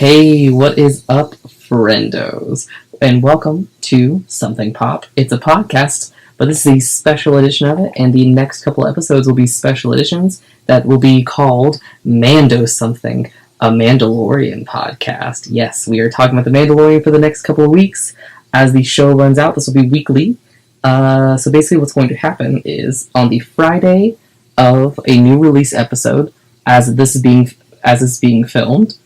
Hey, what is up, friendos? And welcome to Something Pop. It's a podcast, but this is a special edition of it, and the next couple episodes will be special editions that will be called ManderSomething, a Mandalorian podcast. Yes, we are talking about the Mandalorian for the next couple of weeks. As the show runs out, this will be weekly. So basically what's going to happen is on the Friday of a new release episode, as it's being filmed,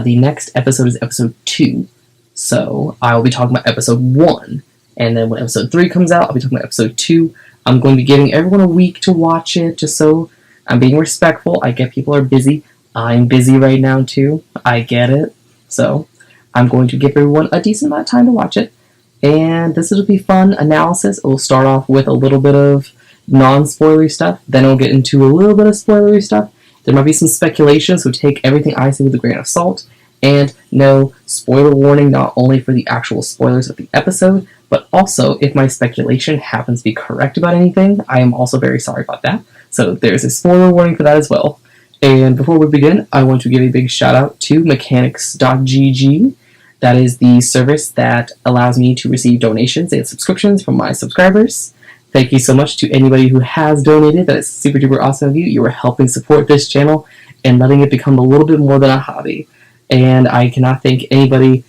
the next episode is episode 2. So I will be talking about episode 1. And then when episode 3 comes out, I'll be talking about episode 2. I'm going to be giving everyone a week to watch it, just so I'm being respectful. I get people are busy. I'm busy right now too. I get it. So I'm going to give everyone a decent amount of time to watch it. And this will be fun analysis. It will start off with a little bit of non-spoilery stuff. Then it'll get into a little bit of spoilery stuff. There might be some speculation, so take everything I say with a grain of salt. And no, spoiler warning not only for the actual spoilers of the episode, but also if my speculation happens to be correct about anything, I am also very sorry about that. So there's a spoiler warning for that as well. And before we begin, I want to give a big shout out to mechanics.gg. That is the service that allows me to receive donations and subscriptions from my subscribers. Thank you so much to anybody who has donated. That is super duper awesome of you. You are helping support this channel and letting it become a little bit more than a hobby. And I cannot thank anybody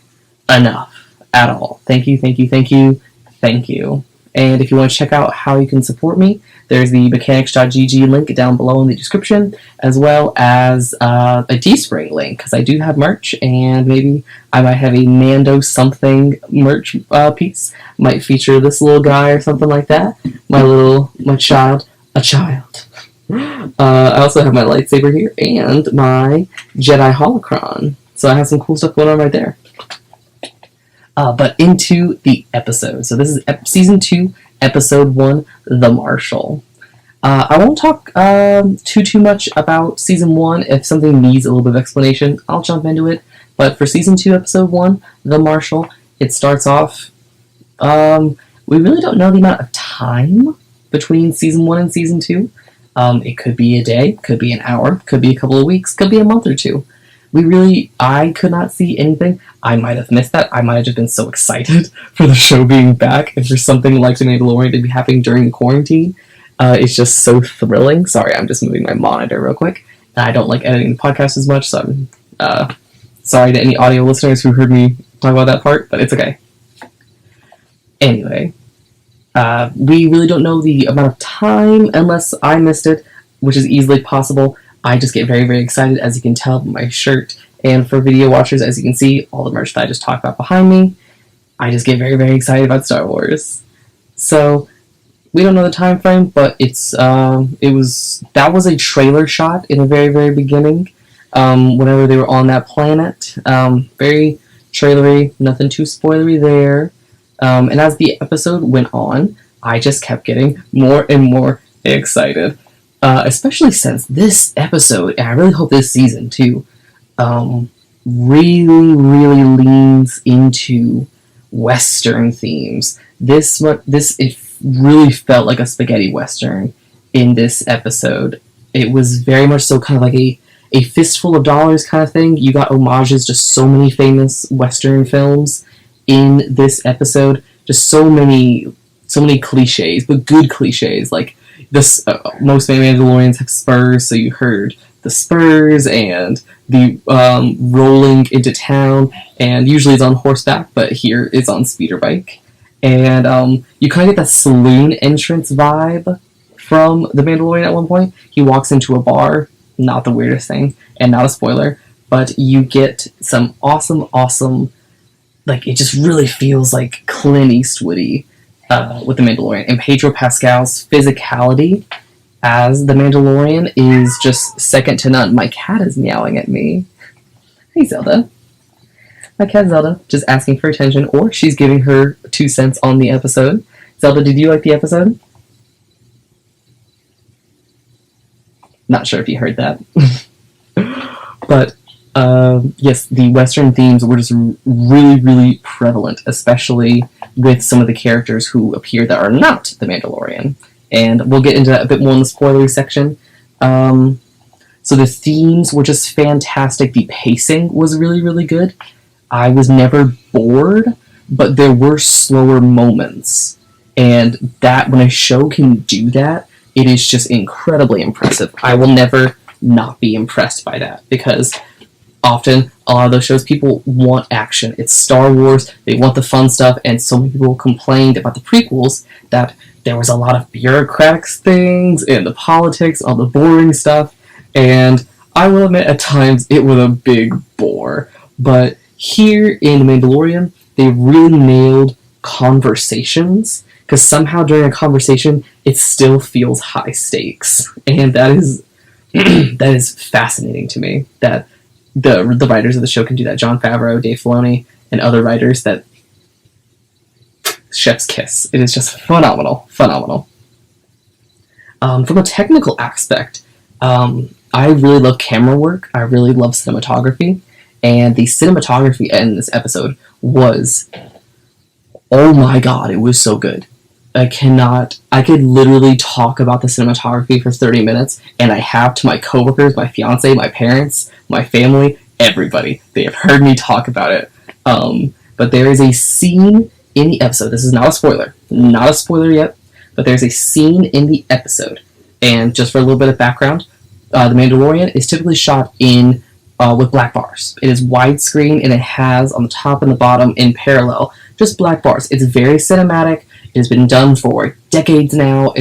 enough at all. Thank you, thank you, thank you, thank you. And if you want to check out how you can support me, there's the mechanics.gg link down below in the description, as well as a Teespring link, because I do have merch, and maybe I might have a ManderSomething merch piece. Might feature this little guy or something like that. My child. I also have my lightsaber here, and my Jedi holocron. So I have some cool stuff going on right there. But into the episode. So this is Season 2, Episode 1, The Marshal. I won't talk too much about Season 1. If something needs a little bit of explanation, I'll jump into it. But for Season 2, Episode 1, The Marshal, it starts off... we really don't know the amount of time between Season 1 and Season 2. It could be a day, could be an hour, could be a couple of weeks, could be a month or two. I could not see anything. I might have missed that. I might have just been so excited for the show being back and for something like The Mandalorian to be happening during the quarantine. It's just so thrilling. Sorry, I'm just moving my monitor real quick. I don't like editing the podcast as much, so I'm sorry to any audio listeners who heard me talk about that part, but it's okay. Anyway, we really don't know the amount of time unless I missed it, which is easily possible. I just get very, very excited, as you can tell by my shirt. And for video watchers, as you can see, all the merch that I just talked about behind me, I just get very, very excited about Star Wars. So, we don't know the time frame, but that was a trailer shot in the very, very beginning, whenever they were on that planet. Very trailery, nothing too spoilery there. And as the episode went on, I just kept getting more and more excited. Especially since this episode, and I really hope this season too, really, really leans into Western themes. It really felt like a spaghetti Western in this episode. It was very much so kind of like a fistful of dollars kind of thing. You got homages to so many famous Western films in this episode. Just so many cliches, but good cliches, like this, most Mandalorians have spurs, so you heard the spurs and the rolling into town, and usually it's on horseback, but here it's on speeder bike. And you kind of get that saloon entrance vibe from The Mandalorian at one point. He walks into a bar, not the weirdest thing, and not a spoiler, but you get some awesome, like, it just really feels like Clint Eastwoody with The Mandalorian. And Pedro Pascal's physicality as The Mandalorian is just second to none. My cat is meowing at me. Hey, Zelda. My cat Zelda, just asking for attention, or she's giving her 2 cents on the episode. Zelda, did you like the episode? Not sure if you heard that. But, yes, the Western themes were just really, really prevalent, especially with some of the characters who appear that are not The Mandalorian. And we'll get into that a bit more in the spoilery section. So the themes were just fantastic. The pacing was really, really good. I was never bored, but there were slower moments. And that, when a show can do that, it is just incredibly impressive. I will never not be impressed by that, because often a lot of those shows, people want action. It's Star Wars, they want the fun stuff, and so many people complained about the prequels that there was a lot of bureaucratic things and the politics, all the boring stuff, and I will admit at times it was a big bore. But here in The Mandalorian, they really nailed conversations, because somehow during a conversation it still feels high stakes, and that is that is fascinating to me, that the writers of the show can do that. Jon Favreau, Dave Filoni, and other writers, that chef's kiss. It is just phenomenal. From a technical aspect, I really love camera work. I really love cinematography, and the cinematography in this episode was, oh my god, it was so good. I could literally talk about the cinematography for 30 minutes, and I have, to my coworkers, my fiance, my parents, my family, everybody. They have heard me talk about it. But there is a scene in the episode, this is not a spoiler yet, but there's a scene in the episode, and just for a little bit of background, The Mandalorian is typically shot in with black bars. It is widescreen, and it has, on the top and the bottom, in parallel, just black bars. It's very cinematic. It has been done for decades now,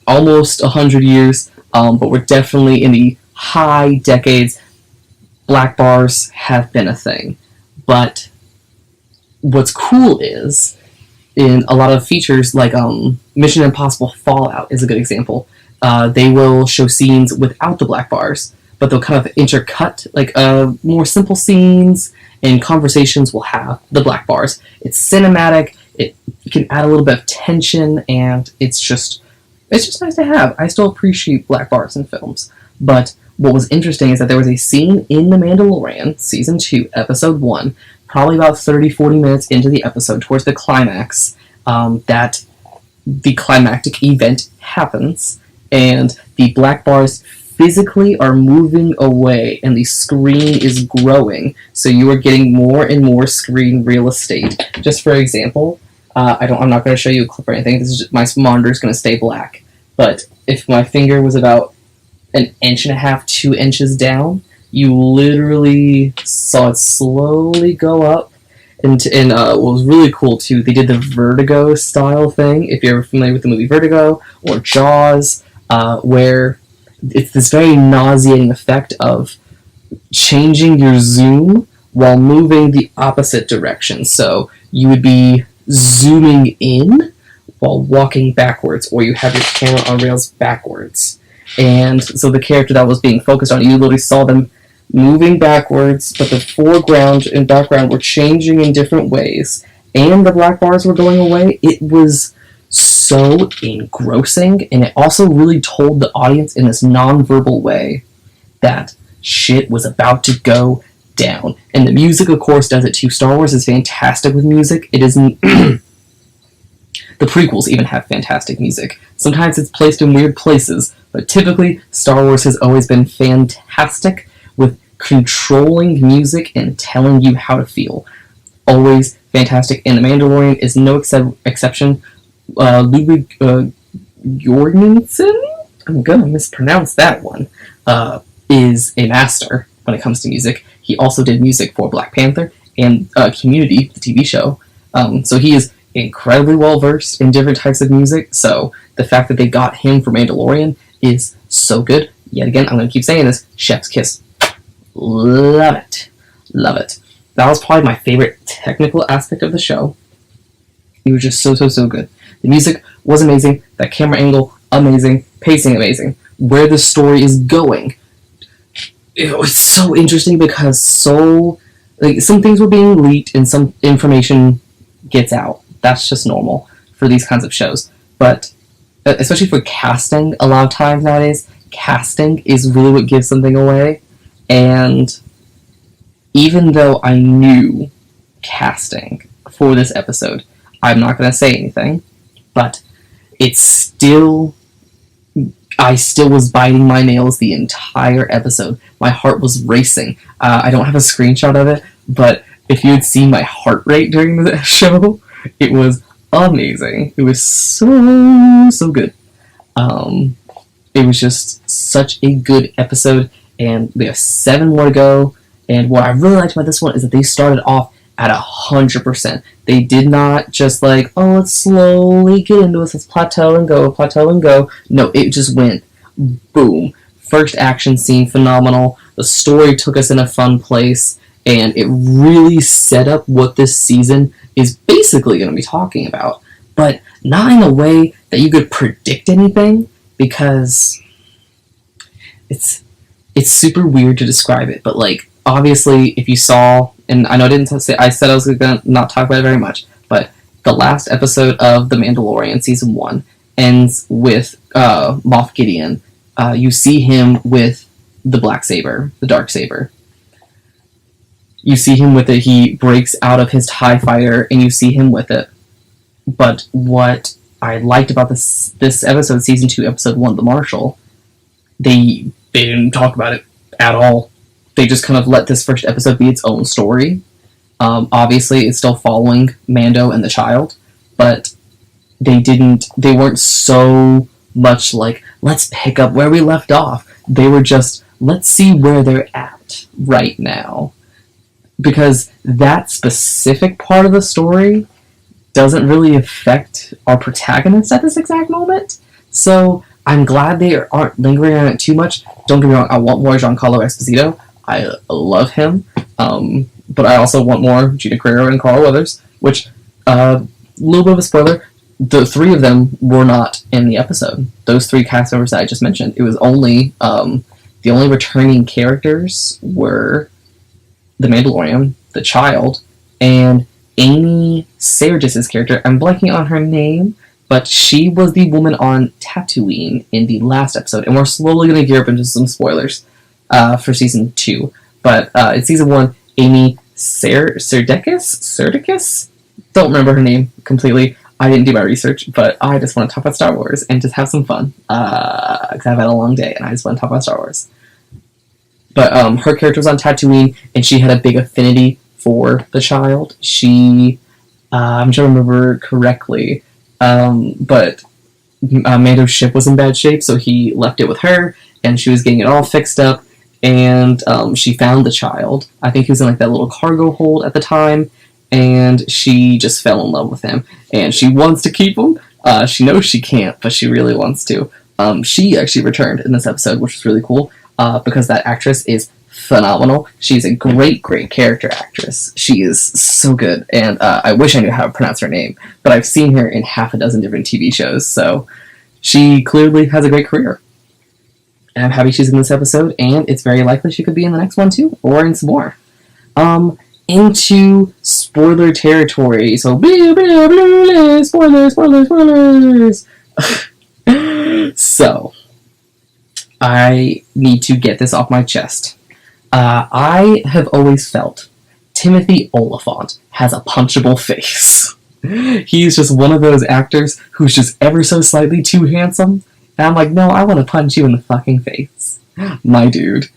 almost 100 years, but we're definitely in the high decades. Black bars have been a thing. But what's cool is, in a lot of features, like Mission Impossible Fallout is a good example, they will show scenes without the black bars, but they'll kind of intercut, like more simple scenes, and conversations will have the black bars. It's cinematic. It can add a little bit of tension, and it's just nice to have. I still appreciate black bars in films. But what was interesting is that there was a scene in The Mandalorian, Season 2, Episode 1, probably about 30-40 minutes into the episode, towards the climax, that the climactic event happens, and the black bars physically are moving away, and the screen is growing, so you are getting more and more screen real estate. Just for example, I'm not going to show you a clip or anything. This is just, my monitor is going to stay black. But if my finger was about 1.5 inches, 2 inches down, you literally saw it slowly go up. And what was really cool too, they did the Vertigo style thing. If you're familiar with the movie Vertigo or Jaws, where it's this very nauseating effect of changing your zoom while moving the opposite direction. So you would be zooming in while walking backwards, or you have your camera on rails backwards. And so the character that was being focused on, you literally saw them moving backwards, but the foreground and background were changing in different ways, and the black bars were going away. It was so engrossing, and it also really told the audience in this non-verbal way that shit was about to go down. And the music, of course, does it too. Star Wars is fantastic with music. It isn't... The prequels even have fantastic music. Sometimes it's placed in weird places, but typically Star Wars has always been fantastic with controlling music and telling you how to feel. Always fantastic, and The Mandalorian is no exception. Ludwig Göransson, I'm gonna mispronounce that one, is a master when it comes to music. He also did music for Black Panther and Community, the TV show. So he is incredibly well versed in different types of music. So the fact that they got him for Mandalorian is so good. Yet again, I'm gonna keep saying this: chef's kiss. Love it. Love it. That was probably my favorite technical aspect of the show. It was just so good. The music was amazing. That camera angle, amazing. Pacing, amazing. Where the story is going, it was so interesting, because some things were being leaked and some information gets out. That's just normal for these kinds of shows. But especially for casting, a lot of times nowadays, casting is really what gives something away. And even though I knew casting for this episode, I'm not going to say anything, but it still I still was biting my nails the entire episode. My heart was racing. I don't have a screenshot of it, but if you had seen my heart rate during the show, it was amazing. It was so good. It was just such a good episode, and we have 7 more to go. And what I really liked about this one is that they started off at 100%. They did not just like, oh, let's slowly get into this, let's plateau and go. No, it just went boom. First action scene, phenomenal. The story took us in a fun place, and it really set up what this season is basically going to be talking about. But not in a way that you could predict anything, because it's super weird to describe it. But like, obviously, if you saw, and I know I didn't say, I said I was going to not talk about it very much, but the last episode of The Mandalorian Season 1 ends with Moff Gideon. You see him with the black saber, the dark saber. You see him with it, he breaks out of his TIE fighter, and you see him with it. But what I liked about this episode, Season 2, Episode 1, The Marshal, they didn't talk about it at all. They just kind of let this first episode be its own story. Obviously, it's still following Mando and the child, but they weren't so much like, let's pick up where we left off. They were just, let's see where they're at right now. Because that specific part of the story doesn't really affect our protagonist at this exact moment. So I'm glad they aren't lingering on it too much. Don't get me wrong, I want more Giancarlo Esposito. I love him. But I also want more Gina Carrero and Carl Weathers, which, little bit of a spoiler, the 3 of them were not in the episode. Those 3 cast members that I just mentioned. It was only, the only returning characters were the Mandalorian, the child, and Amy Sargis's character. I'm blanking on her name, but she was the woman on Tatooine in the last episode, and we're slowly going to gear up into some spoilers for Season 2. But in Season 1, Amy Serdikis? Don't remember her name completely. I didn't do my research, but I just want to talk about Star Wars and just have some fun. Because I've had a long day, and I just want to talk about Star Wars. But her character was on Tatooine, and she had a big affinity for the child. She, I'm trying to remember correctly, but Mando's ship was in bad shape, so he left it with her, and she was getting it all fixed up, and she found the child. I think he was in like that little cargo hold at the time, and she just fell in love with him, and she wants to keep him. She knows she can't, but she really wants to. She actually returned in this episode, which was really cool, because that actress is phenomenal. She's a great character actress. She is so good, and I wish I knew how to pronounce her name, but I've seen her in half a dozen different TV shows, so she clearly has a great career. And I'm happy she's in this episode, and it's very likely she could be in the next one too, or in some more. Into spoiler territory, so spoilers. So, I need to get this off my chest. I have always felt Timothy Olyphant has a punchable face. He's just one of those actors who's just ever so slightly too handsome. And I'm like, no, I want to punch you in the fucking face. My dude.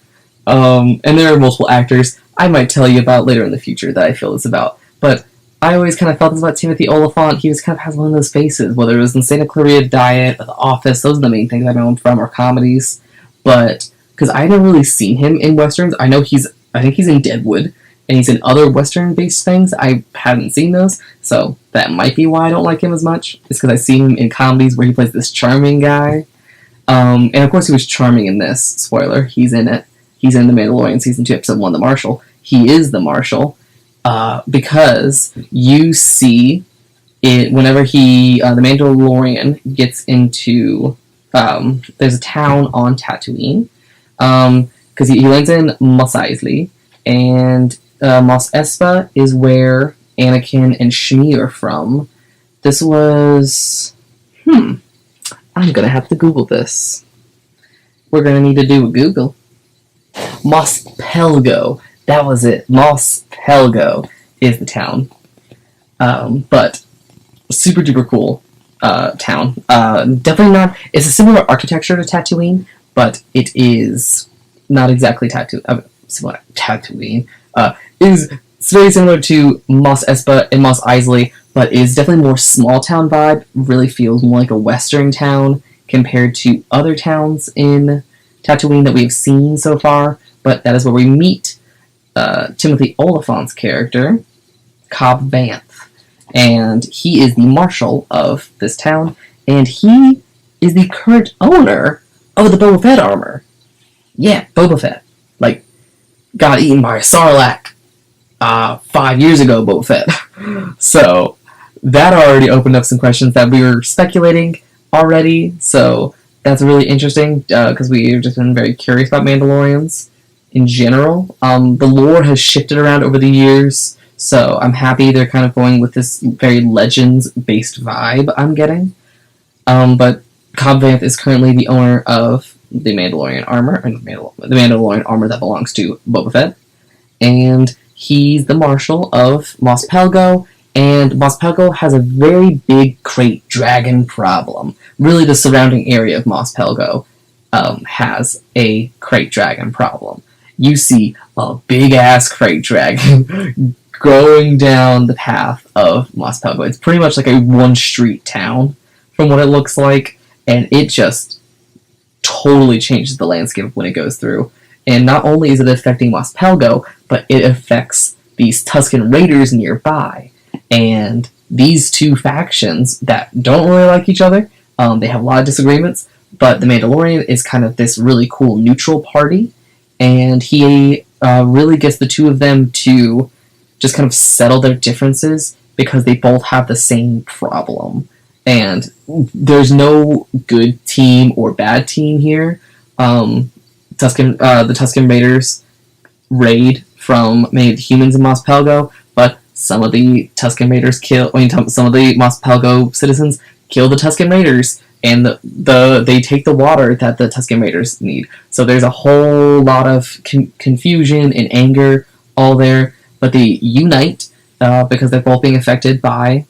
And there are multiple actors I might tell you about later in the future that I feel this about. But I always kind of felt this about Timothy Olyphant. He just kind of has one of those faces, whether it was in Santa Clarita Diet or The Office. Those are the main things I know him from, or comedies. But, because I haven't really seen him in Westerns. I think he's in Deadwood, and he's in other Western-based things. I haven't seen those, so that might be why I don't like him as much. It's because I've seen him in comedies where he plays this charming guy. And of course he was charming in this. Spoiler, he's in it. He's in The Mandalorian Season 2, Episode 1, The Marshal. He is the Marshal, because you see it whenever the Mandalorian gets into, there's a town on Tatooine, because he lands in Mos Eisley, and Mos Espa is where Anakin and Shmi are from. This was, I'm gonna have to Google this. We're gonna need to do a Google. Mos Pelgo. That was it. Mos Pelgo is the town. But super duper cool. town. Definitely not. It's a similar architecture to Tatooine, but it is not exactly similar Tatooine. It's very similar to Mos Espa and Mos Eisley, but is definitely more small town vibe. Really feels more like a western town compared to other towns in Tatooine that we've seen so far. But that is where we meet Timothy Oliphant's character, Cobb Vanth. And he is the marshal of this town, and he is the current owner of the Boba Fett armor. Yeah, Boba Fett. Like, got eaten by a Sarlacc 5 years ago, Boba Fett. So, that already opened up some questions that we were speculating already, so that's really interesting, because we've just been very curious about Mandalorians in general. The lore has shifted around over the years, so I'm happy they're kind of going with this very Legends-based vibe I'm getting. But Cobb Vanth is currently the owner of the Mandalorian armor, the Mandalorian armor that belongs to Boba Fett, and he's the marshal of Mos Pelgo, and Mos Pelgo has a very big krayt dragon problem. Really, the surrounding area of Mos Pelgo has a krayt dragon problem. You see a big-ass krayt dragon going down the path of Mos Pelgo. It's pretty much like a one-street town, from what it looks like, and it just totally changes the landscape when it goes through. And not only is it affecting Mos Pelgo, but it affects these Tusken Raiders nearby. And these two factions that don't really like each other, they have a lot of disagreements, but the Mandalorian is kind of this really cool neutral party, and he really gets the two of them to just kind of settle their differences because they both have the same problem. And there's no good team or bad team here. The Tusken Raiders raid from many of the humans in Mos Pelgo, but some of the Tusken Raiders some of the Mos Pelgo citizens kill the Tusken Raiders, and they take the water that the Tusken Raiders need. So there's a whole lot of confusion and anger all there, but they unite because they're both being affected by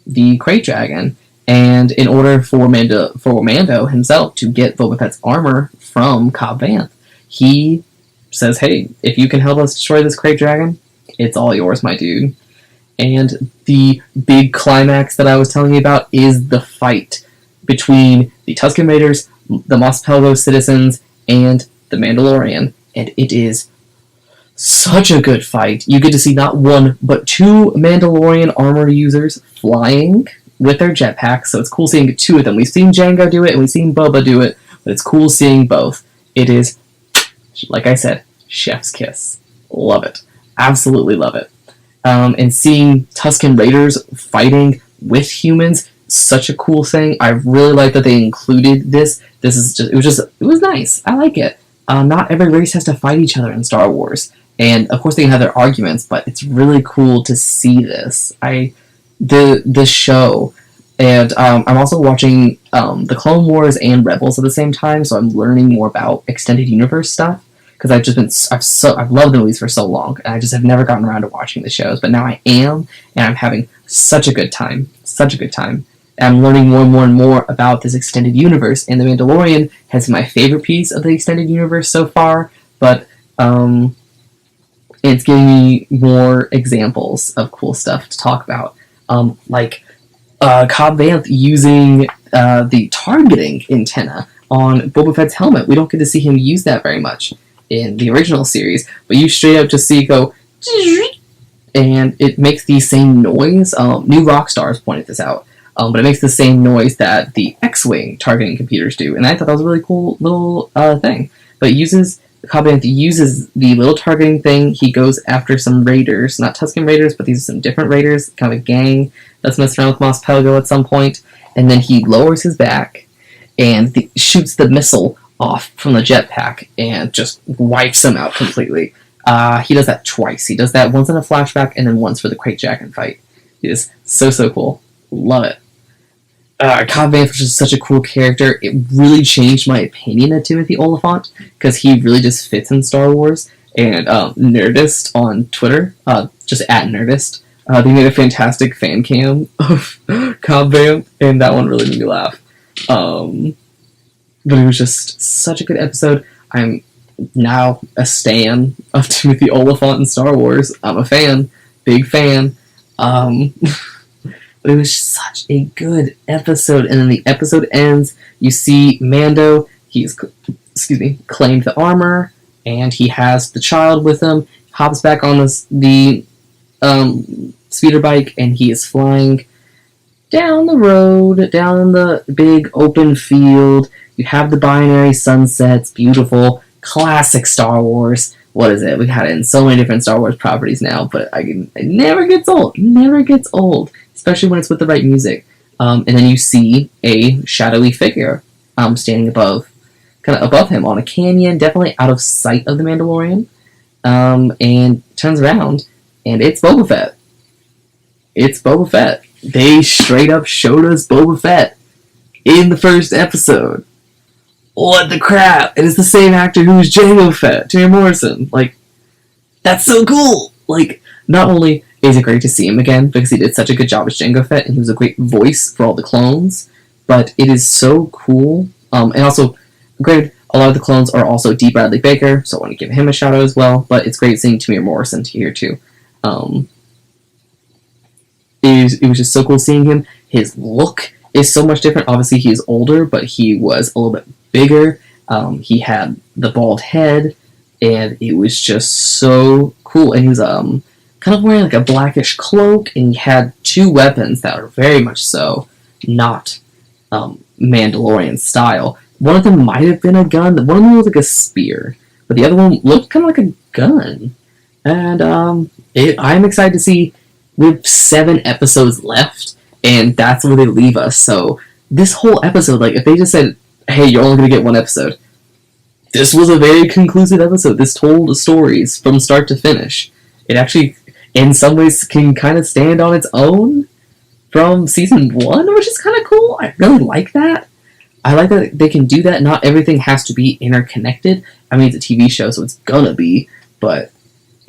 the krayt dragon. And in order for Mando himself to get Boba Fett's armor from Cobb Vanth, he says, "Hey, if you can help us destroy this krayt dragon, it's all yours, my dude." And the big climax that I was telling you about is the fight between the Tusken Raiders, the Mos Pelgo citizens, and the Mandalorian. And it is such a good fight. You get to see not one, but two Mandalorian armor users flying with their jetpacks, so it's cool seeing two of them. We've seen Jango do it, and we've seen Boba do it, but it's cool seeing both. It is, like I said, chef's kiss. Love it. Absolutely love it. And seeing Tusken Raiders fighting with humans, such a cool thing. I really like that they included this. It was nice. I like it. Not every race has to fight each other in Star Wars. And of course they can have their arguments, but it's really cool to see this. The show, and I'm also watching the Clone Wars and Rebels at the same time, so I'm learning more about extended universe stuff, because I've loved the movies for so long, and I just have never gotten around to watching the shows, but now I am, and I'm having such a good time. And I'm learning more and more and more about this extended universe, and The Mandalorian has been my favorite piece of the extended universe so far, but it's giving me more examples of cool stuff to talk about. Like Cobb Vanth using the targeting antenna on Boba Fett's helmet. We don't get to see him use that very much in the original series, but you straight up just see it go, and it makes the same noise. New Rockstars pointed this out, but it makes the same noise that the X-Wing targeting computers do, and I thought that was a really cool little thing. But Cobb Vanth uses the little targeting thing. He goes after some raiders, not Tusken Raiders, but these are some different raiders, kind of a gang that's messing around with Mos Pelgo at some point, and then he lowers his back and shoots the missile off from the jetpack and just wipes them out completely. He does that twice. He does that once in a flashback and then once for the krayt dragon fight. It is so cool. Love it. Cobb Vanth was just such a cool character. It really changed my opinion of Timothy Oliphant, because he really just fits in Star Wars. And Nerdist on Twitter, just at Nerdist, They made a fantastic fan cam of Cobb Vanth, and that one really made me laugh. But it was just such a good episode. I'm now a stan of Timothy Olyphant in Star Wars. I'm a fan. Big fan. But it was such a good episode. And then the episode ends. You see Mando. He's, claimed the armor. And he has the child with him. Hops back on the speeder bike. And he is flying down the road. Down the big open field. You have the binary sunsets. Beautiful. Classic Star Wars. What is it? We've had it in so many different Star Wars properties now, but it never gets old. Never gets old, especially when it's with the right music. And then you see a shadowy figure standing kind of above him on a canyon, definitely out of sight of the Mandalorian, and turns around, and it's Boba Fett. It's Boba Fett. They straight up showed us Boba Fett in the first episode. What the crap? And it's the same actor who was Jango Fett, Terry Morrison. Like, that's so cool! Like, not only is it great to see him again, because he did such a good job as Jango Fett, and he was a great voice for all the clones, but it is so cool. And also, granted, a lot of the clones are also D. Bradley Baker, so I want to give him a shout out as well, but it's great seeing Tamir Morrison here, too. It was just so cool seeing him. His look is so much different. Obviously, he's older, but he was a little bit bigger. He had the bald head, and it was just so cool. And he was kind of wearing like a blackish cloak, and he had two weapons that were very much so not Mandalorian style. One of them might have been a gun. One of them was like a spear, but the other one looked kind of like a gun. And I'm excited to see. We have 7 episodes left, and that's where they leave us. So this whole episode, like, if they just said, hey, you're only going to get 1 episode, this was a very conclusive episode. This told the stories from start to finish. It actually, in some ways, can kind of stand on its own from season 1, which is kind of cool. I really like that. I like that they can do that. Not everything has to be interconnected. I mean, it's a TV show, so it's gonna be, but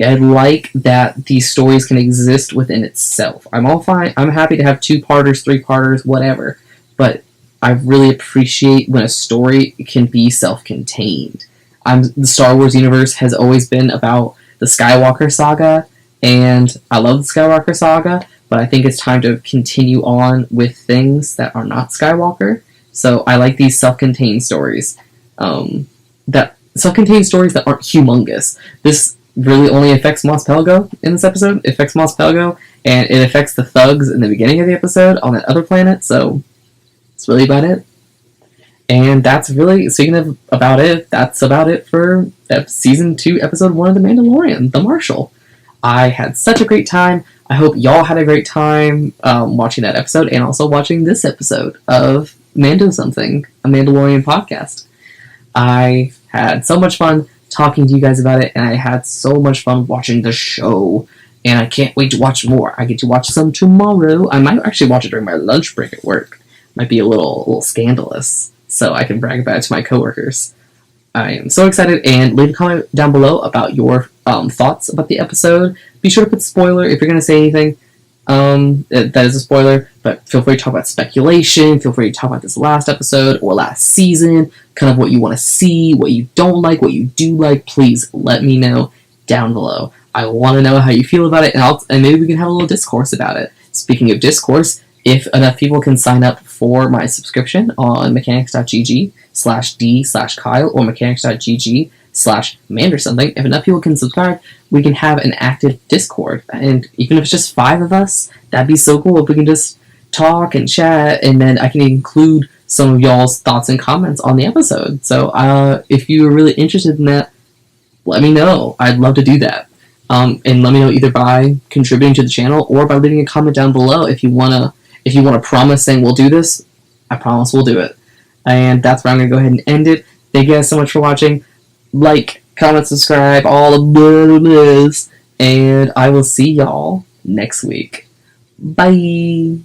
I like that these stories can exist within itself. I'm all fine. I'm happy to have 2-parters, 3-parters, whatever. But I really appreciate when a story can be self-contained. The Star Wars universe has always been about the Skywalker saga, and I love the Skywalker saga, but I think it's time to continue on with things that are not Skywalker. So I like these self-contained stories. Self-contained stories that aren't humongous. This really only affects Mos Pelgo in this episode. It affects Mos Pelgo, and it affects the thugs in the beginning of the episode on that other planet, so that's really about it. And that's really, speaking of about it, that's about it for Season 2, Episode 1 of The Mandalorian, The Marshal. I had such a great time. I hope y'all had a great time watching that episode, and also watching this episode of ManderSomething, a Mandalorian podcast. I had so much fun talking to you guys about it, and I had so much fun watching the show, and I can't wait to watch more. I get to watch some tomorrow. I might actually watch it during my lunch break at work. Might be a little scandalous, so I can brag about it to my coworkers. I am so excited, and leave a comment down below about your thoughts about the episode. Be sure to put spoiler if you're going to say anything. That is a spoiler, but feel free to talk about speculation, feel free to talk about this last episode or last season, kind of what you want to see, what you don't like, what you do like. Please let me know down below. I want to know how you feel about it, and maybe we can have a little discourse about it. Speaking of discourse, if enough people can sign up for my subscription on mechanics.gg/d/Kyle or mechanics.gg/ManderSomething, if enough people can subscribe, we can have an active Discord. And even if it's just 5 of us, that'd be so cool if we can just talk and chat, and then I can include some of y'all's thoughts and comments on the episode. So if you're really interested in that, let me know. I'd love to do that. And let me know either by contributing to the channel or by leaving a comment down below if you want to promise saying we'll do this. I promise we'll do it. And that's where I'm going to go ahead and end it. Thank you guys so much for watching. Like, comment, subscribe, all of this. And I will see y'all next week. Bye!